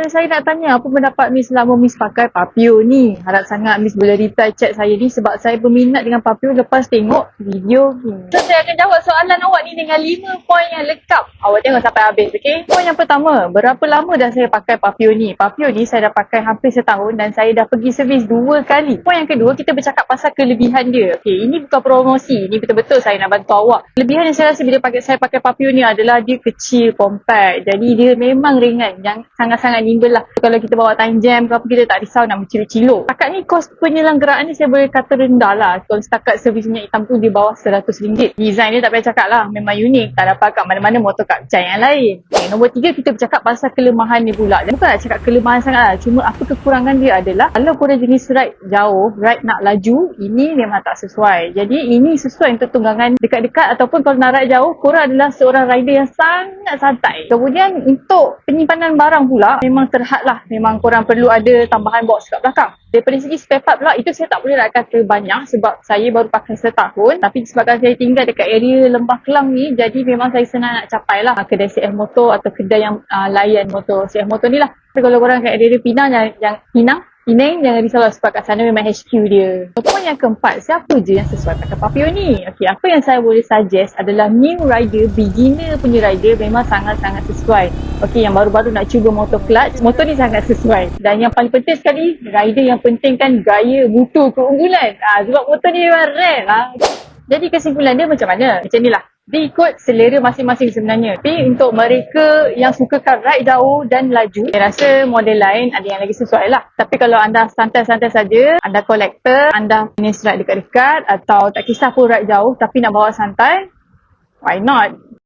saya nak tanya, apa pendapat Miss selama Miss pakai Papio ni? Harap sangat Miss boleh reply chat saya ni sebab saya berminat dengan Papio lepas tengok video ni. So, saya akan jawab soalan awak ni dengan 5 poin yang lengkap. Awak tengok sampai habis, okey? Poin yang pertama, berapa lama dah saya pakai Papio ni? Papio ni saya dah pakai hampir setahun dan saya dah pergi servis 2 kali. Poin yang kedua, kita bercakap pasal kelebihan dia. Okey, ini bukan promosi. Ini betul-betul saya nak bantu awak. Kelebihan yang saya rasa bila saya pakai Papio ni adalah dia kecil, compact. Jadi dia memang ringan. Yang sangat-sangat nimble lah. Kalau kita bawa time jam ke apa, kita tak risau nak menciluk-ciluk. Setakat ni kos penyelenggaraan ni saya boleh kata rendah lah. Kalau setakat servis minyak hitam tu di bawah RM100. Design dia tak payah cakap lah. Memang unik. Tak dapat kat mana-mana motor kat Chai yang lain. Okay, nombor 3 kita bercakap pasal kelemahan ni pula. Dan bukan nak cakap kelemahan sangat lah. Cuma apa kekurangan dia adalah kalau korang jenis ride jauh, ride nak laju, ini memang tak sesuai. Jadi ini sesuai untuk tunggangan dekat-dekat ataupun kalau nak ride jauh, korang adalah seorang rider yang sangat santai. Kemudian untuk penyimpanan barang pula memang terhad lah. Memang korang perlu ada tambahan box kat belakang. Daripada segi spare part pula, itu saya tak boleh nak kata banyak sebab saya baru pakai setahun. Tapi sebabkan saya tinggal dekat area Lembah Kelang ni, jadi memang saya senang nak capai lah kedai CF Motor atau kedai yang layan motor CF Motor ni lah. Tapi kalau korang kat area Pinang, Penang, jangan risaulah sebab kat sana memang HQ dia. Poin yang keempat, siapa je yang sesuai pakai Papio ni? Okey, apa yang saya boleh suggest adalah new rider, beginner punya rider memang sangat-sangat sesuai. Okey, yang baru-baru nak cuba motor clutch, motor ni sangat sesuai. Dan yang paling penting sekali, rider yang penting kan gaya, mutu, keunggulan. Sebab motor ni memang rare lah. Jadi kesimpulan dia macam mana? Macam ni lah. Dia ikut selera masing-masing sebenarnya. Tapi untuk mereka yang sukakan ride jauh dan laju, saya rasa model lain ada yang lagi sesuai lah. Tapi kalau anda santai-santai saja, anda kolektor, anda jenis ride dekat-dekat atau tak kisah pun ride jauh tapi nak bawa santai, why not?